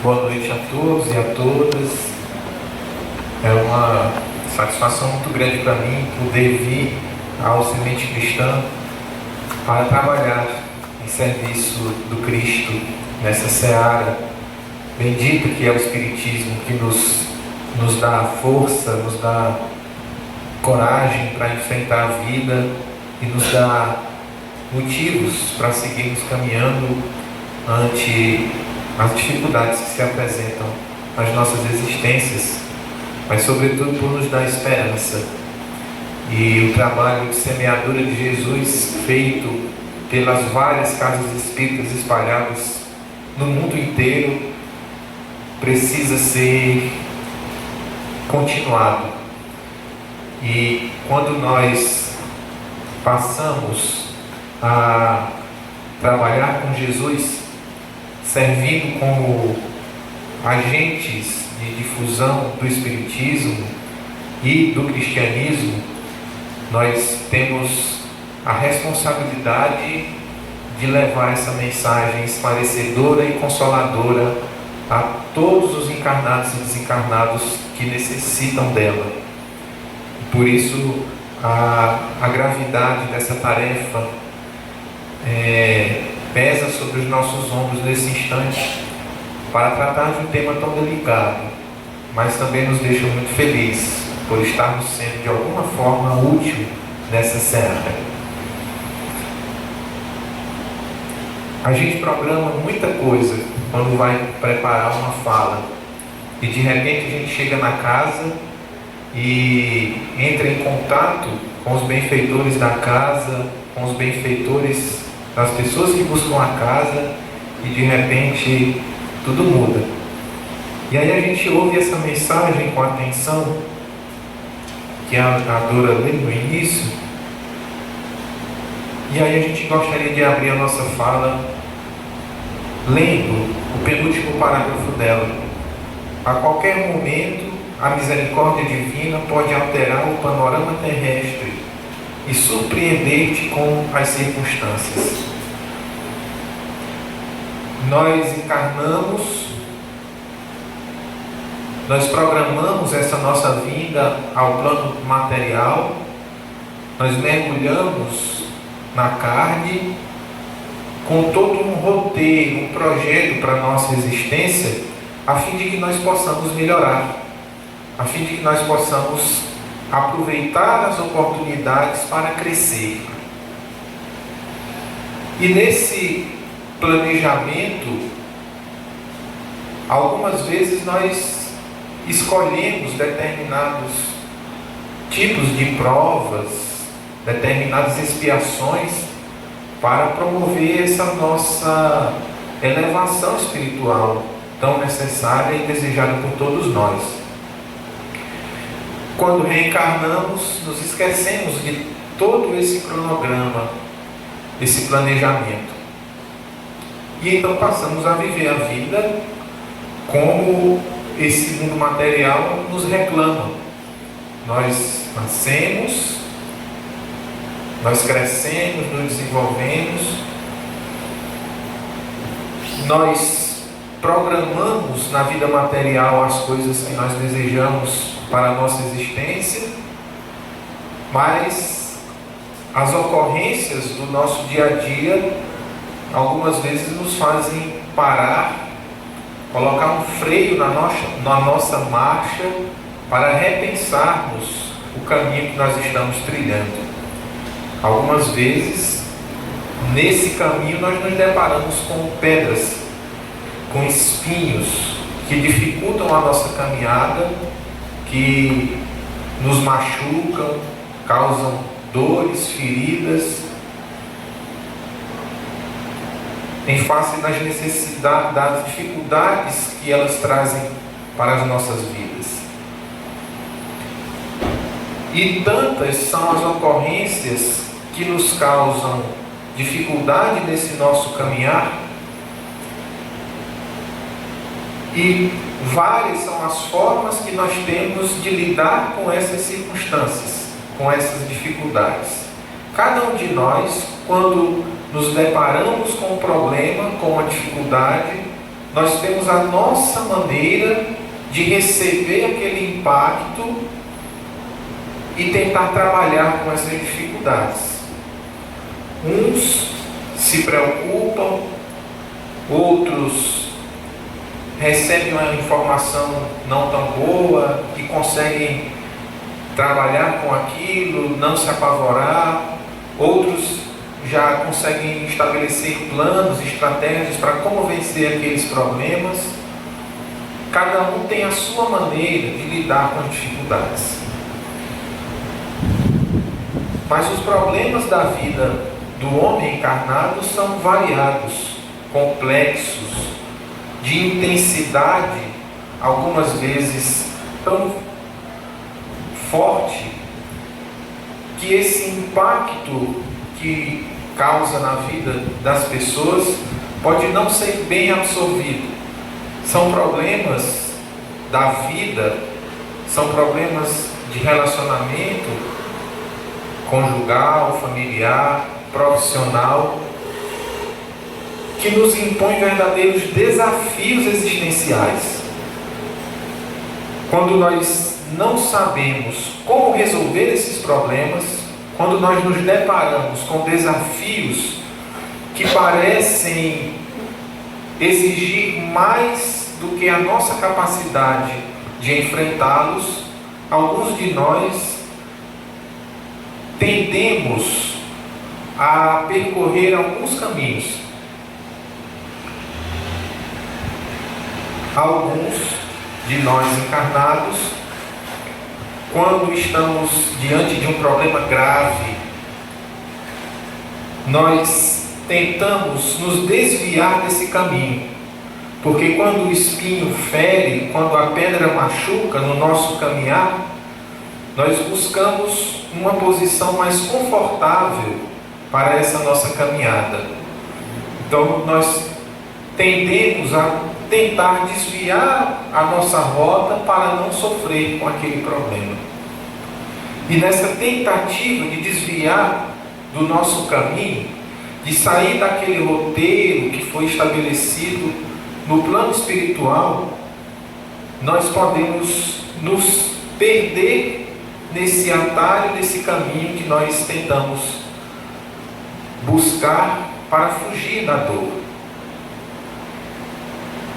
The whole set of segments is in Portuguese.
Boa noite a todos e a todas. É uma satisfação muito grande para mim poder vir ao Semente Cristã para trabalhar em serviço do Cristo nessa seara bendita que é o Espiritismo, que nos dá força, nos dá coragem para enfrentar a vida e nos dá motivos para seguirmos caminhando ante as dificuldades que se apresentam às nossas existências, mas sobretudo por nos dar esperança. E o trabalho de semeadura de Jesus feito pelas várias casas espíritas espalhadas no mundo inteiro precisa ser continuado. E quando nós passamos a trabalhar com Jesus, servindo como agentes de difusão do Espiritismo e do Cristianismo, nós temos a responsabilidade de levar essa mensagem esclarecedora e consoladora a todos os encarnados e desencarnados que necessitam dela. Por isso, a gravidade dessa tarefa pesa sobre os nossos ombros nesse instante para tratar de um tema tão delicado, mas também nos deixa muito felizes por estarmos sendo de alguma forma útil nessa seara. A gente programa muita coisa quando vai preparar uma fala e de repente a gente chega na casa e entra em contato com os benfeitores da casa, com os benfeitores das pessoas que buscam a casa, e de repente tudo muda. E aí a gente ouve essa mensagem com atenção que a Dora lê no início, e aí a gente gostaria de abrir a nossa fala lendo o penúltimo parágrafo dela. A qualquer momento a misericórdia divina pode alterar o panorama terrestre e surpreender-te com as circunstâncias. Nós encarnamos, nós programamos essa nossa vinda ao plano material, nós mergulhamos na carne com todo um roteiro, um projeto para a nossa existência, a fim de que nós possamos melhorar, a fim de que nós possamos aproveitar as oportunidades para crescer. E nesse planejamento, algumas vezes nós escolhemos determinados tipos de provas, determinadas expiações para promover essa nossa elevação espiritual tão necessária e desejada por todos nós. Quando reencarnamos, nos esquecemos de todo esse cronograma, esse planejamento. E então passamos a viver a vida como esse mundo material nos reclama. Nós nascemos, nós crescemos, nos desenvolvemos, nós programamos na vida material as coisas que nós desejamos para a nossa existência, mas as ocorrências do nosso dia a dia algumas vezes nos fazem parar, colocar um freio na nossa marcha para repensarmos o caminho que nós estamos trilhando. Algumas vezes, nesse caminho, nós nos deparamos com pedras, com espinhos que dificultam a nossa caminhada, que nos machucam, causam dores, feridas, em face das necessidades, das dificuldades que elas trazem para as nossas vidas. E tantas são as ocorrências que nos causam dificuldade nesse nosso caminhar, e várias são as formas que nós temos de lidar com essas circunstâncias, com essas dificuldades. Cada um de nós, quando nos deparamos com um problema, com uma dificuldade, nós temos a nossa maneira de receber aquele impacto e tentar trabalhar com essas dificuldades. Uns se preocupam, outros recebem uma informação não tão boa e conseguem trabalhar com aquilo, não se apavorar. Outros já conseguem estabelecer planos, estratégias para como vencer aqueles problemas. Cada um tem a sua maneira de lidar com as dificuldades. Mas os problemas da vida do homem encarnado são variados, complexos, de intensidade, algumas vezes tão forte, que esse impacto que causa na vida das pessoas pode não ser bem absorvido. São problemas da vida, são problemas de relacionamento conjugal, familiar, profissional, que nos impõem verdadeiros desafios existenciais. Quando nós não sabemos como resolver esses problemas, quando nós nos deparamos com desafios que parecem exigir mais do que a nossa capacidade de enfrentá-los, alguns de nós tendemos a percorrer alguns caminhos. Alguns de nós encarnados, quando estamos diante de um problema grave, nós tentamos nos desviar desse caminho, porque quando o espinho fere, quando a pedra machuca no nosso caminhar, nós buscamos uma posição mais confortável para essa nossa caminhada. Então nós tendemos a tentar desviar a nossa rota para não sofrer com aquele problema. E nessa tentativa de desviar do nosso caminho, de sair daquele roteiro que foi estabelecido no plano espiritual, nós podemos nos perder nesse atalho, nesse caminho que nós tentamos buscar para fugir da dor.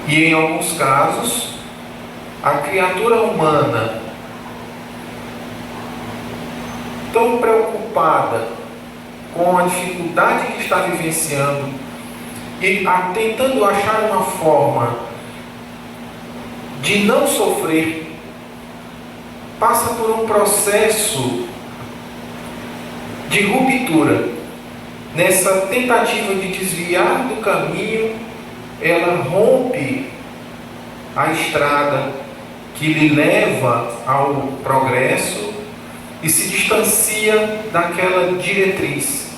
E em alguns casos, a criatura humana, tão preocupada com a dificuldade que está vivenciando e tentando achar uma forma de não sofrer, passa por um processo de ruptura. Nessa tentativa de desviar do caminho, ela rompe a estrada que lhe leva ao progresso e se distancia daquela diretriz.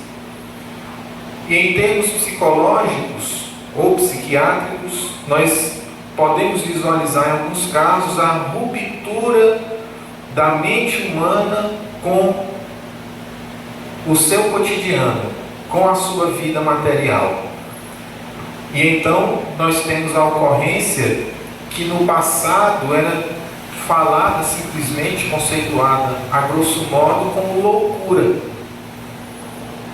E em termos psicológicos ou psiquiátricos, nós podemos visualizar em alguns casos a ruptura da mente humana com o seu cotidiano, com a sua vida material. E então nós temos a ocorrência que no passado era falada simplesmente, conceituada a grosso modo como loucura.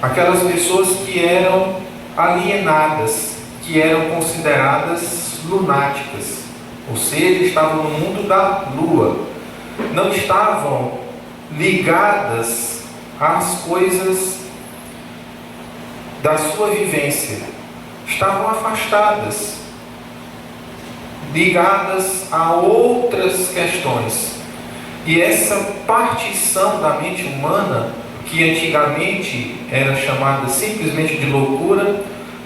Aquelas pessoas que eram alienadas, que eram consideradas lunáticas, ou seja, estavam no mundo da lua, não estavam ligadas às coisas da sua vivência, estavam afastadas, ligadas a outras questões. E essa partição da mente humana, que antigamente era chamada simplesmente de loucura,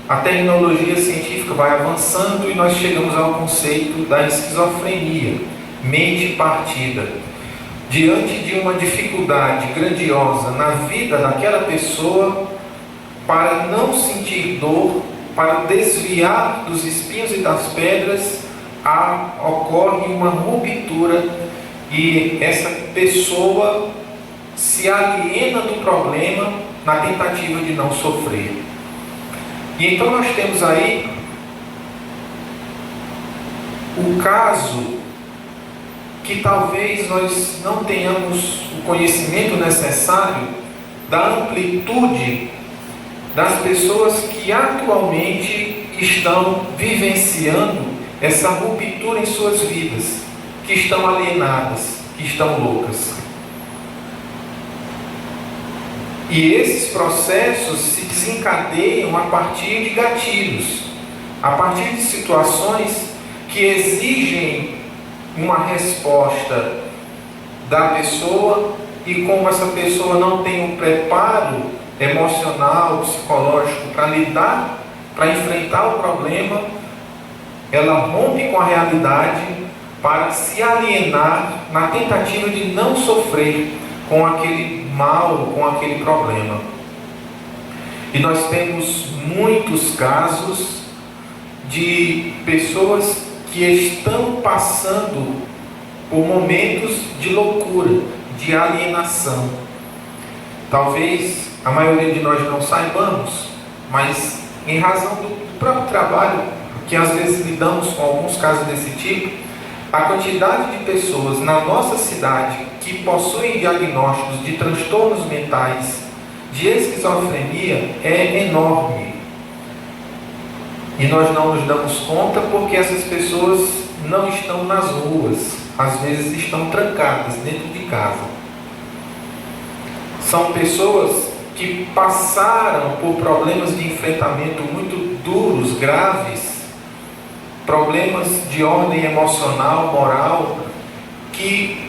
a terminologia científica vai avançando e nós chegamos ao conceito da esquizofrenia, mente partida. Diante de uma dificuldade grandiosa na vida daquela pessoa, para não sentir dor, para desviar dos espinhos e das pedras, ocorre uma ruptura e essa pessoa se aliena do problema na tentativa de não sofrer. E então nós temos aí o caso que talvez nós não tenhamos o conhecimento necessário da amplitude das pessoas que atualmente estão vivenciando essa ruptura em suas vidas, que estão alienadas, que estão loucas. E esses processos se desencadeiam a partir de gatilhos, a partir de situações que exigem uma resposta da pessoa, e como essa pessoa não tem o preparo emocional, psicológico para lidar, para enfrentar o problema, ela rompe com a realidade para se alienar na tentativa de não sofrer com aquele mal, com aquele problema. E nós temos muitos casos de pessoas que estão passando por momentos de loucura, de alienação. Talvez a maioria de nós não saibamos, mas em razão do próprio trabalho, que às vezes lidamos com alguns casos desse tipo, a quantidade de pessoas na nossa cidade que possuem diagnósticos de transtornos mentais, de esquizofrenia, é enorme. E nós não nos damos conta porque essas pessoas não estão nas ruas, às vezes estão trancadas dentro de casa. São pessoas que passaram por problemas de enfrentamento muito duros, graves, problemas de ordem emocional, moral, que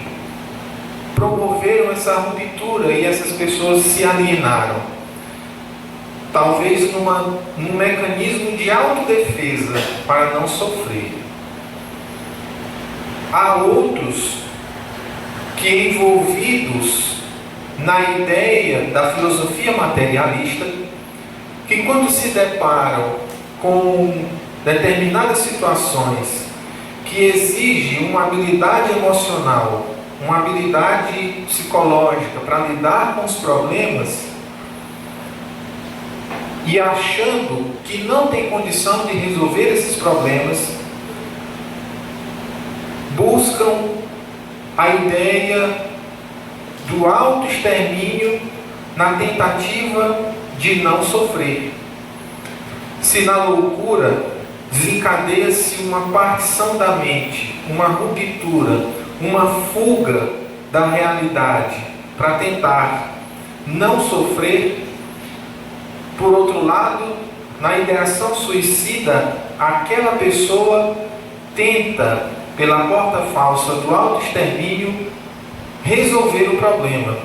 promoveram essa ruptura e essas pessoas se alienaram. Talvez num mecanismo de autodefesa para não sofrer. Há outros que, envolvidos na ideia da filosofia materialista, que quando se deparam com determinadas situações que exigem uma habilidade emocional, uma habilidade psicológica para lidar com os problemas, e achando que não tem condição de resolver esses problemas, buscam a ideia do autoextermínio na tentativa de não sofrer. Se na loucura desencadeia-se uma partição da mente, uma ruptura, uma fuga da realidade para tentar não sofrer, por outro lado, na ideação suicida, aquela pessoa tenta, pela porta falsa do autoextermínio, resolver o problema,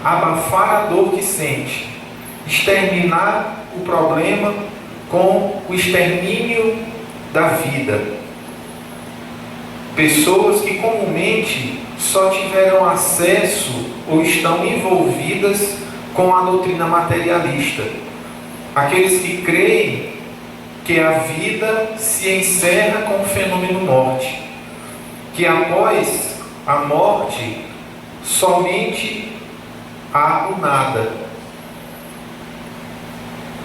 abafar a dor que sente, exterminar o problema com o extermínio da vida. Pessoas que comumente só tiveram acesso ou estão envolvidas com a doutrina materialista. Aqueles que creem que a vida se encerra com o fenômeno morte, que após a morte somente há o nada,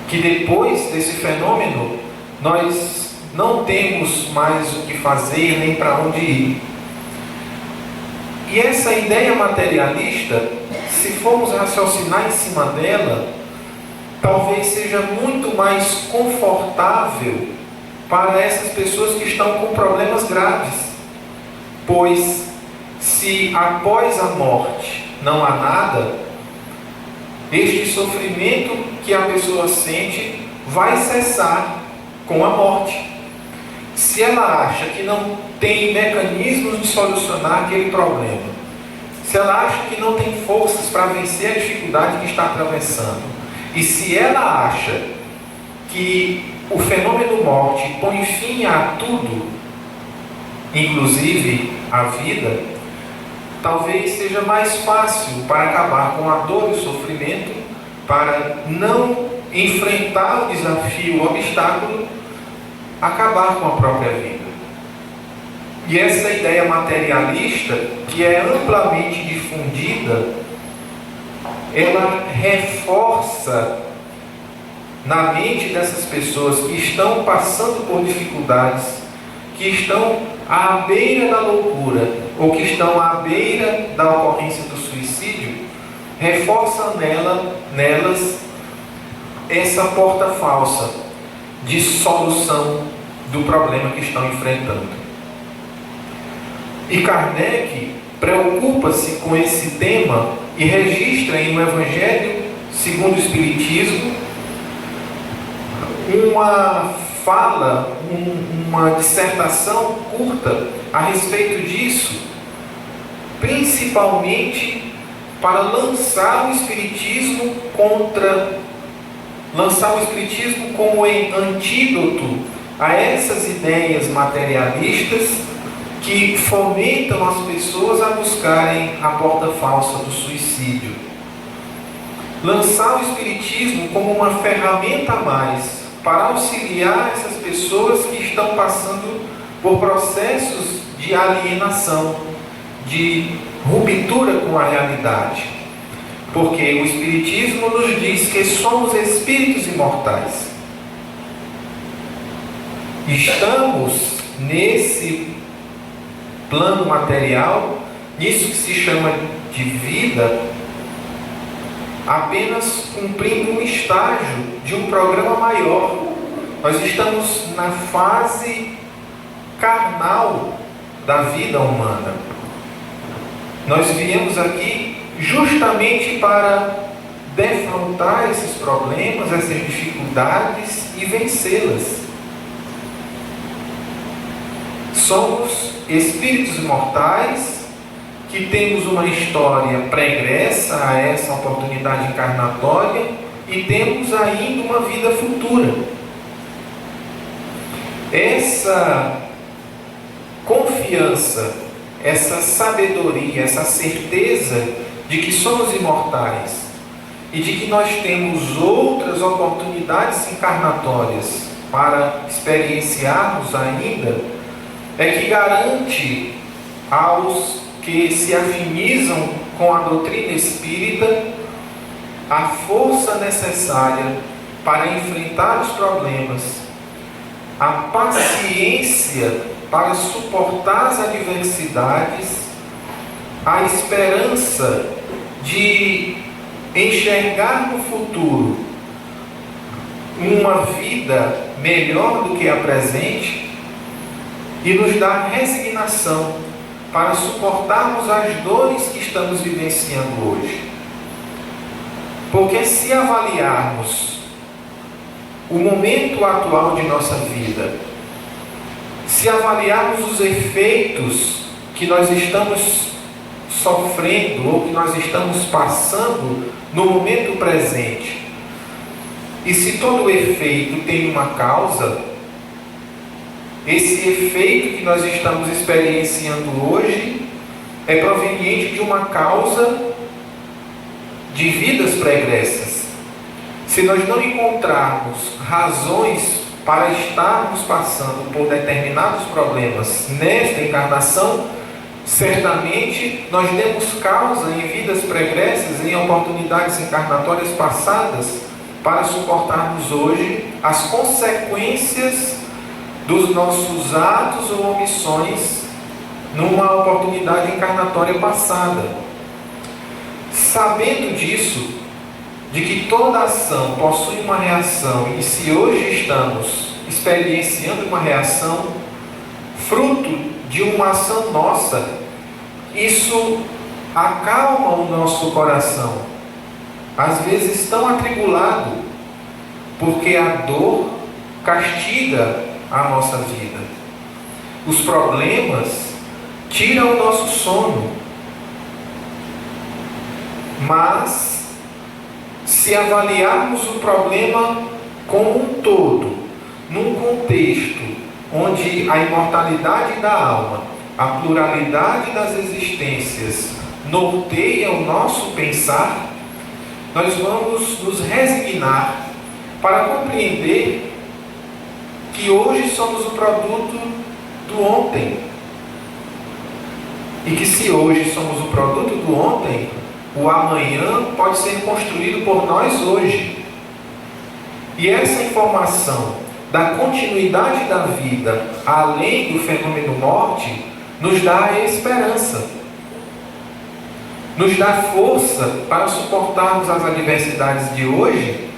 que depois desse fenômeno nós não temos mais o que fazer nem para onde ir. E essa ideia materialista, se formos raciocinar em cima dela, talvez seja muito mais confortável para essas pessoas que estão com problemas graves, pois se após a morte não há nada, este sofrimento que a pessoa sente vai cessar com a morte. Se ela acha que não tem mecanismos de solucionar aquele problema, se ela acha que não tem forças para vencer a dificuldade que está atravessando, e se ela acha que o fenômeno morte põe fim a tudo, inclusive a vida, talvez seja mais fácil para acabar com a dor e o sofrimento, para não enfrentar o desafio, o obstáculo, acabar com a própria vida. E essa ideia materialista, que é amplamente difundida, ela reforça na mente dessas pessoas que estão passando por dificuldades, que estão à beira da loucura, ou que estão à beira da ocorrência do suicídio, reforçam nelas essa porta falsa de solução do problema que estão enfrentando. E Kardec preocupa-se com esse tema e registra em um Evangelho segundo o Espiritismo uma fala, uma dissertação curta a respeito disso, principalmente para lançar o Espiritismo como antídoto a essas ideias materialistas que fomentam as pessoas a buscarem a porta falsa do suicídio. Lançar o Espiritismo como uma ferramenta a mais para auxiliar essas pessoas que estão passando por processos de alienação, de ruptura com a realidade. Porque o Espiritismo nos diz que somos espíritos imortais. Estamos nesse plano material, nisso que se chama de vida, apenas cumprindo um estágio de um programa maior. Nós estamos na fase carnal da vida humana. Nós viemos aqui justamente para defrontar esses problemas, essas dificuldades e vencê-las. Somos espíritos imortais que temos uma história pregressa a essa oportunidade encarnatória e temos ainda uma vida futura. Essa confiança, essa sabedoria, essa certeza de que somos imortais e de que nós temos outras oportunidades encarnatórias para experienciarmos ainda, é que garante aos que se afinizam com a doutrina espírita a força necessária para enfrentar os problemas, a paciência para suportar as adversidades, a esperança de enxergar no futuro uma vida melhor do que a presente e nos dá resignação para suportarmos as dores que estamos vivenciando hoje. Porque se avaliarmos o momento atual de nossa vida, se avaliarmos os efeitos que nós estamos sofrendo ou que nós estamos passando no momento presente, e se todo efeito tem uma causa, esse efeito que nós estamos experienciando hoje é proveniente de uma causa de vidas pregressas. Se nós não encontrarmos razões para estarmos passando por determinados problemas nesta encarnação, certamente nós demos causa em vidas pregressas, em oportunidades encarnatórias passadas, para suportarmos hoje as consequências dos nossos atos ou omissões numa oportunidade encarnatória passada. Sabendo disso, de que toda ação possui uma reação, e se hoje estamos experienciando uma reação fruto de uma ação nossa, isso acalma o nosso coração, às vezes tão atribulado, porque a dor castiga a nossa vida. Os problemas tiram o nosso sono. Mas, se avaliarmos o problema como um todo, num contexto onde a imortalidade da alma, a pluralidade das existências norteia o nosso pensar, nós vamos nos resignar para compreender que hoje somos o produto do ontem. E que se hoje somos o produto do ontem, o amanhã pode ser construído por nós hoje. E essa informação da continuidade da vida, além do fenômeno morte, nos dá a esperança, nos dá força para suportarmos as adversidades de hoje,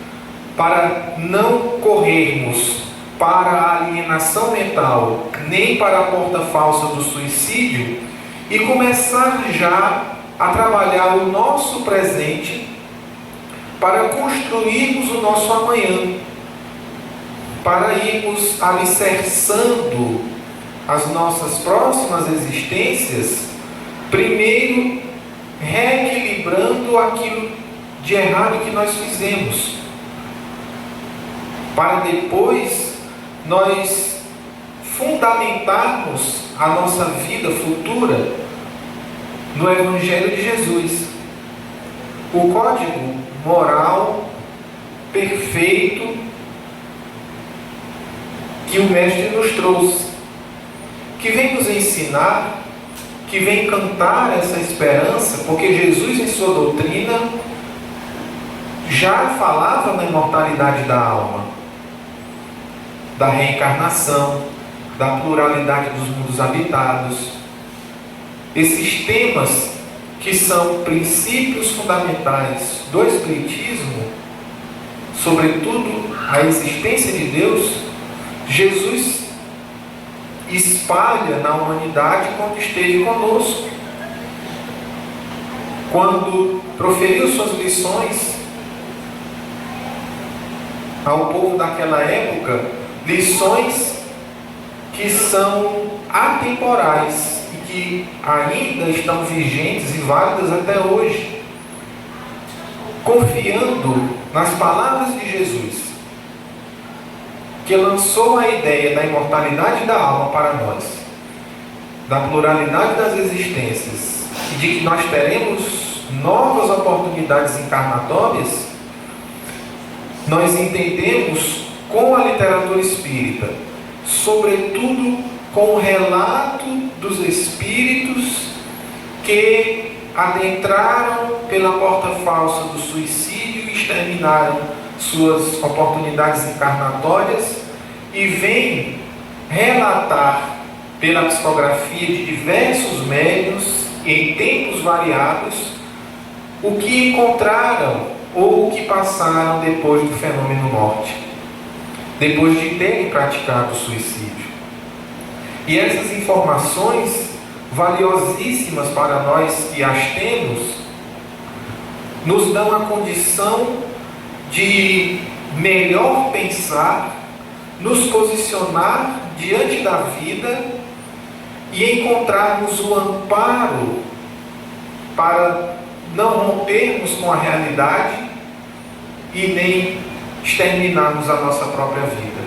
para não corrermos para a alienação mental, nem para a porta falsa do suicídio, e começar já a trabalhar o nosso presente para construirmos o nosso amanhã, para irmos alicerçando as nossas próximas existências, primeiro reequilibrando aquilo de errado que nós fizemos, para depois nós fundamentarmos a nossa vida futura no Evangelho de Jesus, o código moral perfeito que o Mestre nos trouxe, que vem nos ensinar, que vem cantar essa esperança, porque Jesus em sua doutrina já falava na imortalidade da alma, da reencarnação, da pluralidade dos mundos habitados. Esses temas que são princípios fundamentais do Espiritismo, sobretudo a existência de Deus, Jesus espalha na humanidade quando esteve conosco, quando proferiu suas lições ao povo daquela época, lições que são atemporais e que ainda estão vigentes e válidas até hoje, confiando nas palavras de Jesus, que lançou a ideia da imortalidade da alma para nós, da pluralidade das existências e de que nós teremos novas oportunidades encarnatórias. Nós entendemos com a literatura espírita, sobretudo com o relato dos espíritos que adentraram pela porta falsa do suicídio e exterminaram suas oportunidades encarnatórias, e vem relatar pela psicografia de diversos médiuns em tempos variados o que encontraram ou o que passaram depois do fenômeno morte, depois de terem praticado o suicídio. E essas informações valiosíssimas para nós que as temos, nos dão a condição de melhor pensar, nos posicionar diante da vida e encontrarmos o amparo para não rompermos com a realidade e nem exterminarmos a nossa própria vida,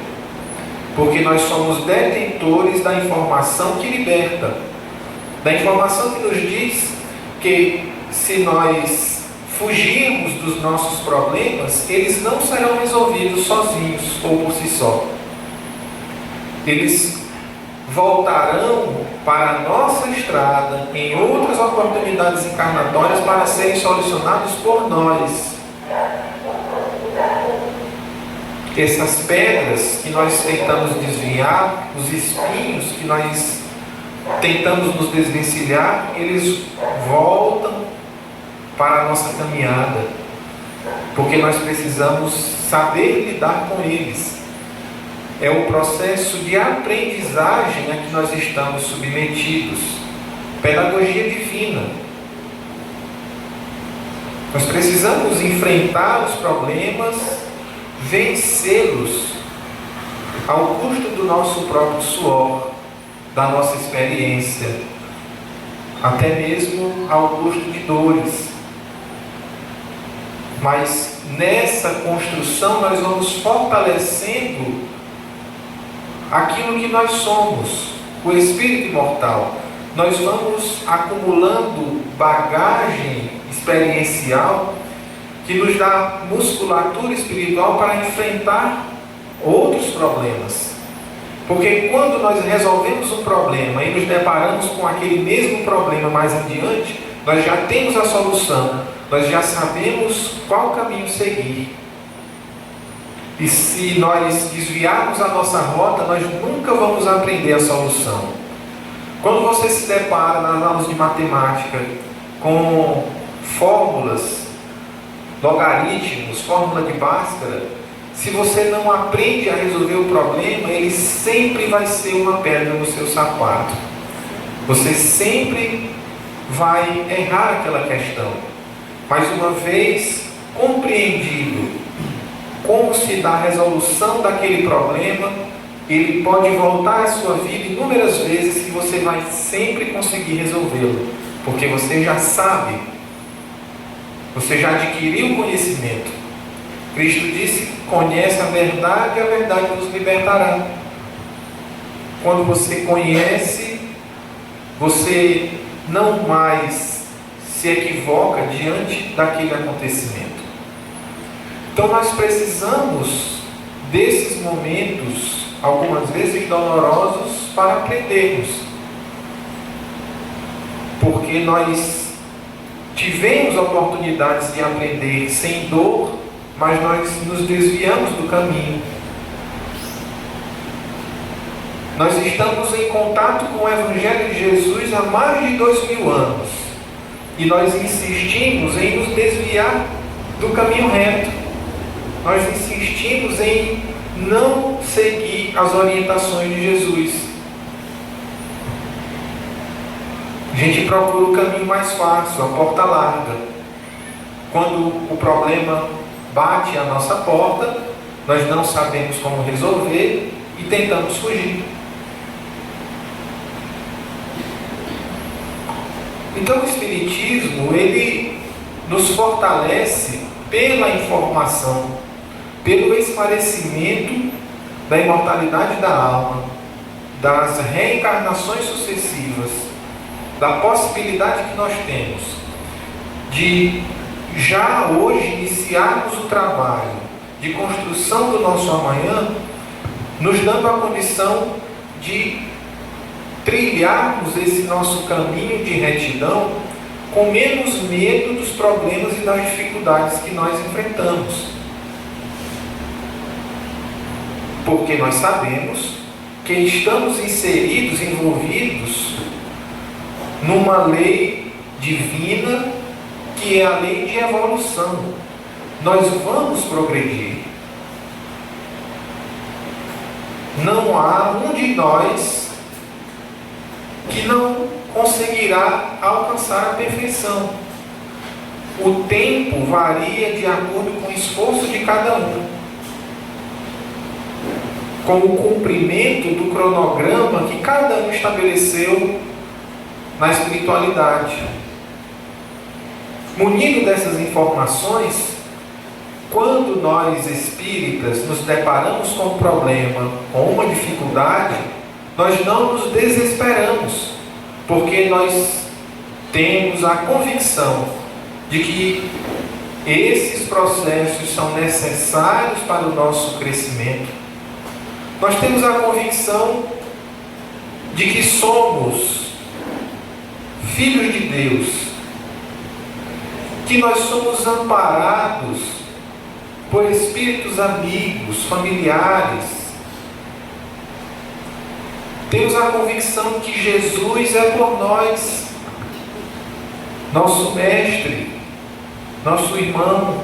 porque nós somos detentores da informação que liberta, da informação que nos diz que se nós fugirmos dos nossos problemas, eles não serão resolvidos sozinhos ou por si só. Eles voltarão para a nossa estrada em outras oportunidades encarnatórias para serem solucionados por nós. Essas pedras que nós tentamos desviar, os espinhos que nós tentamos nos desvencilhar, eles voltam para a nossa caminhada, porque nós precisamos saber lidar com eles. É o processo de aprendizagem a que nós estamos submetidos, pedagogia divina. Nós precisamos enfrentar os problemas, vencê-los ao custo do nosso próprio suor, da nossa experiência, até mesmo ao custo de dores. Mas nessa construção nós vamos fortalecendo aquilo que nós somos, o espírito imortal. Nós vamos acumulando bagagem experiencial que nos dá musculatura espiritual para enfrentar outros problemas. Porque quando nós resolvemos um problema e nos deparamos com aquele mesmo problema mais adiante, nós já temos a solução, nós já sabemos qual caminho seguir. E se nós desviarmos a nossa rota, nós nunca vamos aprender a solução. Quando você se depara nas aulas de matemática com fórmulas, logaritmos, fórmula de Bhaskara, se você não aprende a resolver o problema, ele sempre vai ser uma pedra no seu sapato. Você sempre vai errar aquela questão. Mas uma vez compreendido como se dá a resolução daquele problema, ele pode voltar à sua vida inúmeras vezes que você vai sempre conseguir resolvê-lo, porque você já sabe, você já adquiriu o conhecimento. Cristo disse: conhece a verdade e a verdade nos libertará. Quando você conhece, você não mais se equivoca diante daquele acontecimento. Então nós precisamos desses momentos, algumas vezes dolorosos, para aprendermos. Porque nós tivemos oportunidades de aprender sem dor, mas nós nos desviamos do caminho. Nós estamos em contato com o Evangelho de Jesus há mais de 2000 anos. E nós insistimos em nos desviar do caminho reto. Nós insistimos em não seguir as orientações de Jesus. A gente procura o caminho mais fácil, a porta larga. Quando o problema bate à nossa porta, nós não sabemos como resolver e tentamos fugir. Então o Espiritismo, ele nos fortalece pela informação, pelo esclarecimento da imortalidade da alma, das reencarnações sucessivas, da possibilidade que nós temos de já hoje iniciarmos o trabalho de construção do nosso amanhã, nos dando a condição de trilharmos esse nosso caminho de retidão com menos medo dos problemas e das dificuldades que nós enfrentamos. Porque nós sabemos que estamos inseridos, envolvidos numa lei divina, que é a lei de evolução. Nós vamos progredir. Não há um de nós que não conseguirá alcançar a perfeição. O tempo varia de acordo com o esforço de cada um, com o cumprimento do cronograma que cada um estabeleceu na espiritualidade. Munido dessas informações, quando nós espíritas nos deparamos com um problema, com uma dificuldade, nós não nos desesperamos, porque nós temos a convicção de que esses processos são necessários para o nosso crescimento. Nós temos a convicção de que somos filhos de Deus, que nós somos amparados por espíritos amigos, familiares. Temos a convicção que Jesus é por nós, nosso mestre, nosso irmão.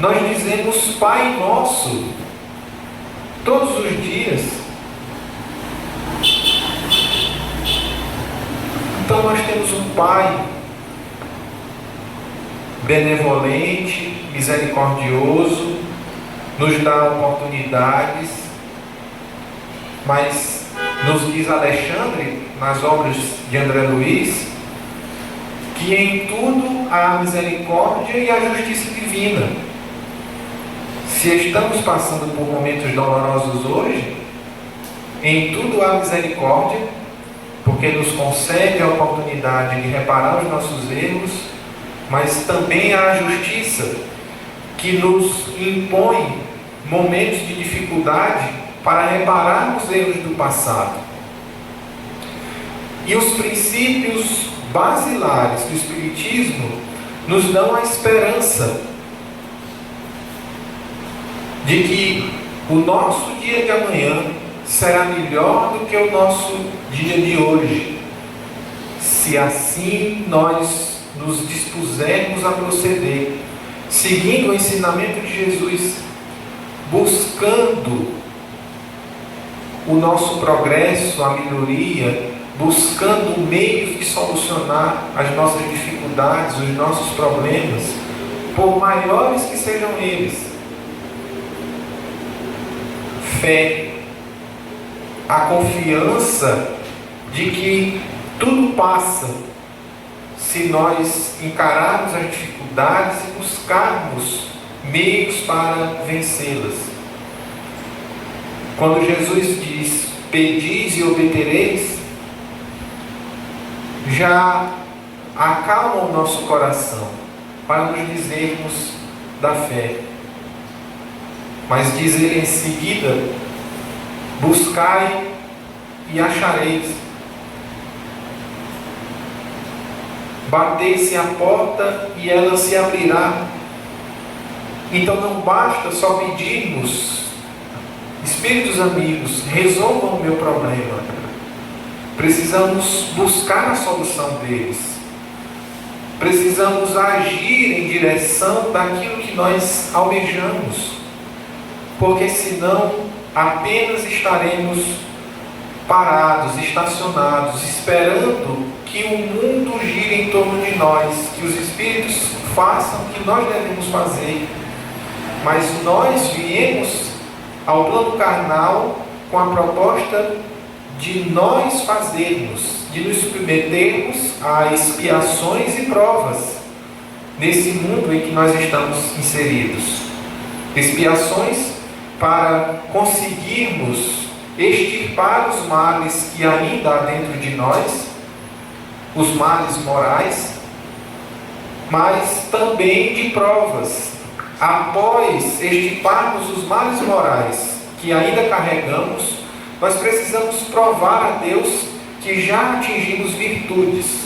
Nós dizemos Pai Nosso todos os dias. Então nós temos um Pai benevolente, misericordioso, nos dá oportunidades, mas nos diz Alexandre, nas obras de André Luiz, que em tudo há a misericórdia e a justiça divina. Se estamos passando por momentos dolorosos hoje, em tudo há misericórdia, porque nos concede a oportunidade de reparar os nossos erros, mas também há a justiça, que nos impõe momentos de dificuldade para repararmos erros do passado. E os princípios basilares do Espiritismo nos dão a esperança de que o nosso dia de amanhã será melhor do que o nosso dia de hoje, se assim nós nos dispusermos a proceder, seguindo o ensinamento de Jesus, buscando o nosso progresso, a melhoria, buscando meios de solucionar as nossas dificuldades, os nossos problemas, por maiores que sejam eles. Fé, a confiança de que tudo passa se nós encararmos as dificuldades e buscarmos meios para vencê-las. Quando Jesus diz: pedis e obtereis, já acalma o nosso coração para nos dizermos da fé. Mas diz ele em seguida: buscai e achareis, batei-se a porta e ela se abrirá. Então não basta só pedirmos: espíritos amigos, resolvam o meu problema. Precisamos buscar a solução deles. Precisamos agir em direção daquilo que nós almejamos, porque senão apenas estaremos parados, estacionados, esperando que o mundo gire em torno de nós, que os espíritos façam o que nós devemos fazer. Mas nós viemos ao plano carnal com a proposta de nós fazermos, de nos submetermos a expiações e provas nesse mundo em que nós estamos inseridos. Expiações para conseguirmos extirpar os males que ainda há dentro de nós, os males morais, mas também de provas. Após extirparmos os males morais que ainda carregamos, nós precisamos provar a Deus que já atingimos virtudes.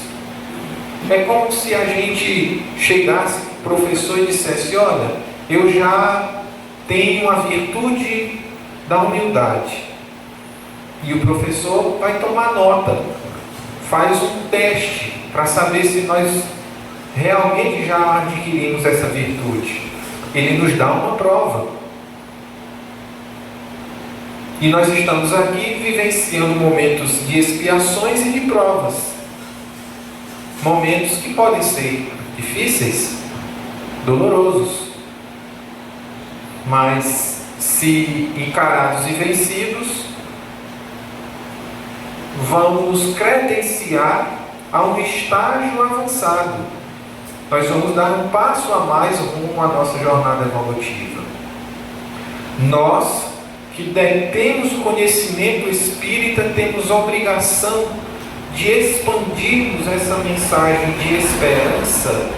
É como se a gente chegasse para o professor e dissesse: olha, eu já tenho a virtude da humildade. E o professor vai tomar nota, faz um teste para saber se nós realmente já adquirimos essa virtude. Ele nos dá uma prova. E nós estamos aqui vivenciando momentos de expiações e de provas. Momentos que podem ser difíceis, dolorosos, mas se encarados e vencidos, vão nos credenciar a um estágio avançado. Nós vamos dar um passo a mais rumo à nossa jornada evolutiva. Nós que detemos o conhecimento espírita, temos obrigação de expandirmos essa mensagem de esperança,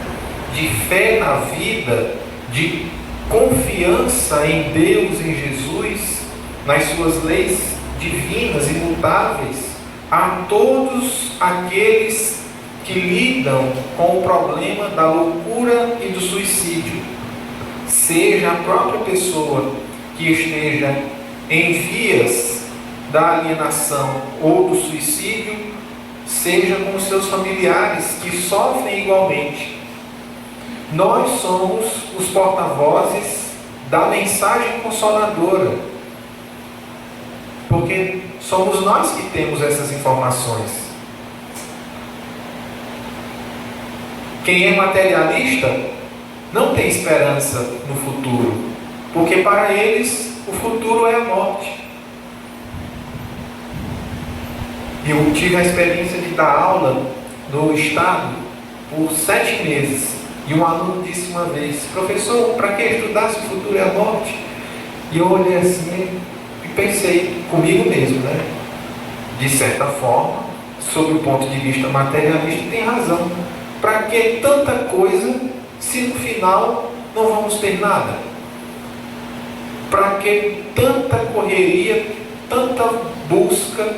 de fé na vida, de confiança em Deus, em Jesus, nas suas leis divinas, imutáveis, a todos aqueles que lidam com o problema da loucura e do suicídio, seja a própria pessoa que esteja em vias da alienação ou do suicídio, seja com os seus familiares que sofrem igualmente. Nós somos os porta-vozes da mensagem consoladora, porque somos nós que temos essas informações. Quem é materialista não tem esperança no futuro, porque para eles o futuro é a morte. Eu tive a experiência de dar aula no estado por 7 meses. E um aluno disse uma vez: professor, para que estudar se o futuro é a morte? E eu olhei assim e pensei comigo mesmo, né? De certa forma, sob o ponto de vista materialista, tem razão. Para que tanta coisa se no final não vamos ter nada? Para que tanta correria, tanta busca,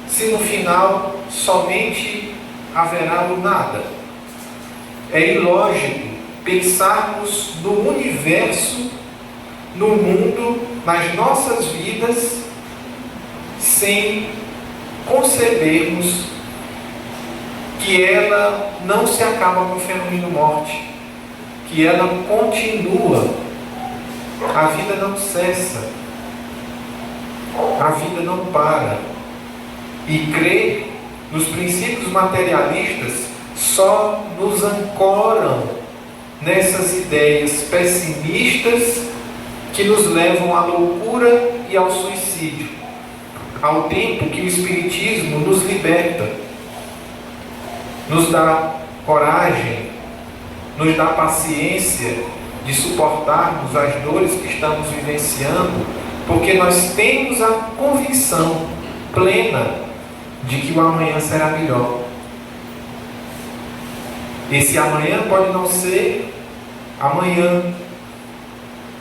se no final somente haverá o nada? É ilógico pensarmos no universo no mundo, nas nossas vidas, sem concebermos que ela não se acaba com o fenômeno morte, que ela continua, a vida não cessa, a vida não para. E crer nos princípios materialistas só nos ancoram nessas ideias pessimistas que nos levam à loucura e ao suicídio, ao tempo que o Espiritismo nos liberta, nos dá coragem, nos dá paciência de suportarmos as dores que estamos vivenciando, porque nós temos a convicção plena de que o amanhã será melhor. Esse amanhã pode não ser amanhã,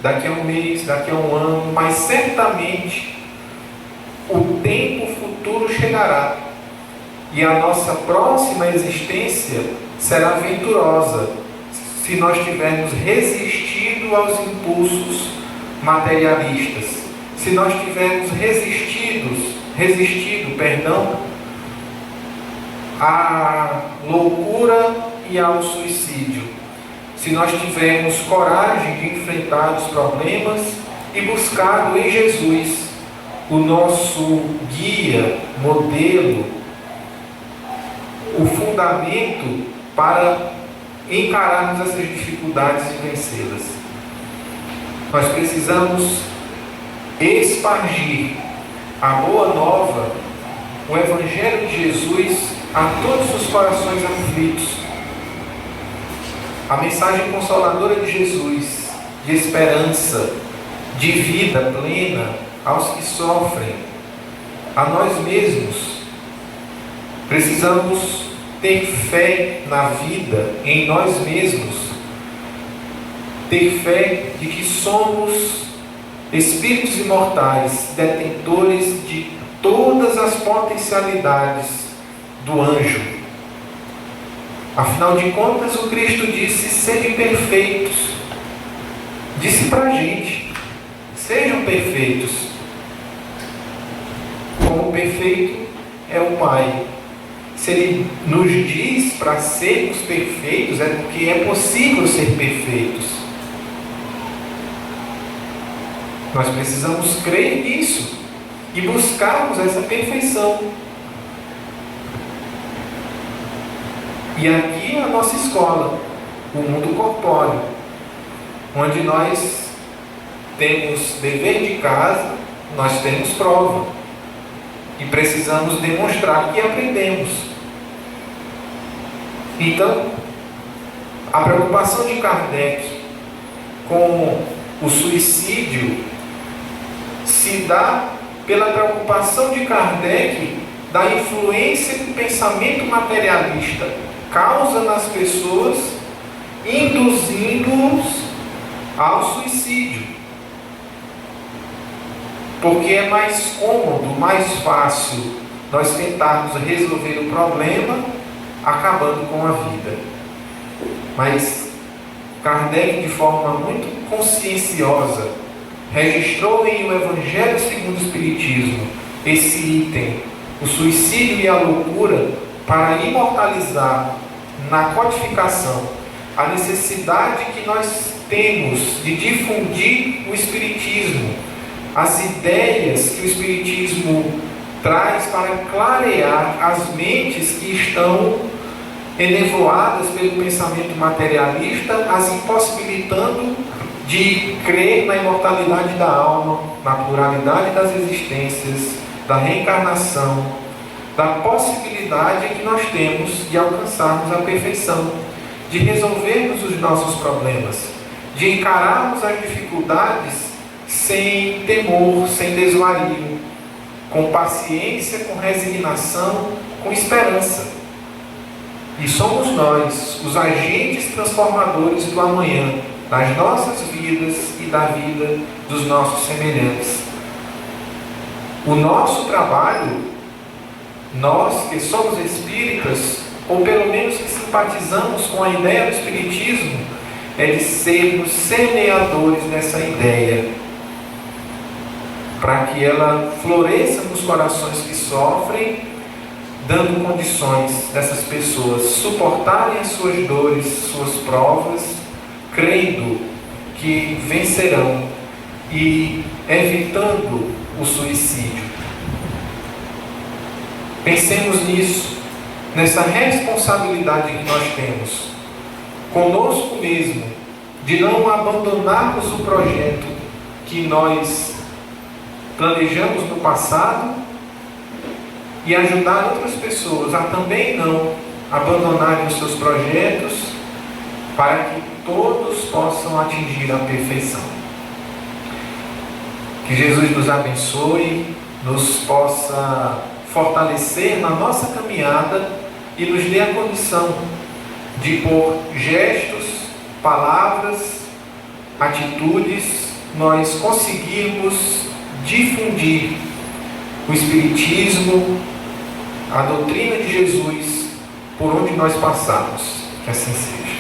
daqui a um mês, daqui a um ano, mas certamente o tempo futuro chegará e a nossa próxima existência será venturosa se nós tivermos resistido aos impulsos materialistas, se nós tivermos resistido, à loucura e ao suicídio, se nós tivermos coragem de enfrentar os problemas e buscado em Jesus o nosso guia, modelo, o fundamento para encararmos essas dificuldades e vencê-las. Nós precisamos espargir a boa nova, o Evangelho de Jesus a todos os corações aflitos. A mensagem consoladora de Jesus, de esperança, de vida plena aos que sofrem, a nós mesmos. Precisamos ter fé na vida, em nós mesmos, ter fé de que somos espíritos imortais, detentores de todas as potencialidades do anjo. Afinal de contas, o Cristo disse: sejam perfeitos. Disse para a gente: sejam perfeitos, como perfeito é o Pai. Se Ele nos diz para sermos perfeitos, é porque é possível ser perfeitos. Nós precisamos crer nisso e buscarmos essa perfeição. E aqui é a nossa escola, o mundo corpóreo, onde nós temos dever de casa, nós temos prova e precisamos demonstrar que aprendemos. Então, a preocupação de Kardec com o suicídio se dá pela preocupação de Kardec da influência que o pensamento materialista causa nas pessoas, induzindo-os ao suicídio. Porque é mais cômodo, mais fácil nós tentarmos resolver o problema acabando com a vida. Mas Kardec, de forma muito conscienciosa, registrou em O Evangelho segundo o Espiritismo esse item, o suicídio e a loucura, para imortalizar na codificação a necessidade que nós temos de difundir o Espiritismo, as ideias que o Espiritismo traz para clarear as mentes que estão enevoadas pelo pensamento materialista, as impossibilitando de crer na imortalidade da alma, na pluralidade das existências, da reencarnação, da possibilidade que nós temos de alcançarmos a perfeição, de resolvermos os nossos problemas, de encararmos as dificuldades sem temor, sem desvario, com paciência, com resignação, com esperança. E somos nós, os agentes transformadores do amanhã, das nossas vidas e da vida dos nossos semelhantes. O nosso trabalho, nós que somos espíritas, ou pelo menos que simpatizamos com a ideia do espiritismo, é de sermos semeadores dessa ideia, para que ela floresça nos corações que sofrem, dando condições dessas pessoas suportarem as suas dores, suas provas, crendo que vencerão e evitando o suicídio. Pensemos nisso, nessa responsabilidade que nós temos conosco mesmo, de não abandonarmos o projeto que nós planejamos no passado e ajudar outras pessoas a também não abandonarem os seus projetos, para que todos possam atingir a perfeição. Que Jesus nos abençoe, nos possa fortalecer na nossa caminhada e nos dê a condição de, por gestos, palavras, atitudes, nós conseguirmos difundir o Espiritismo, a doutrina de Jesus, por onde nós passarmos. Que assim seja.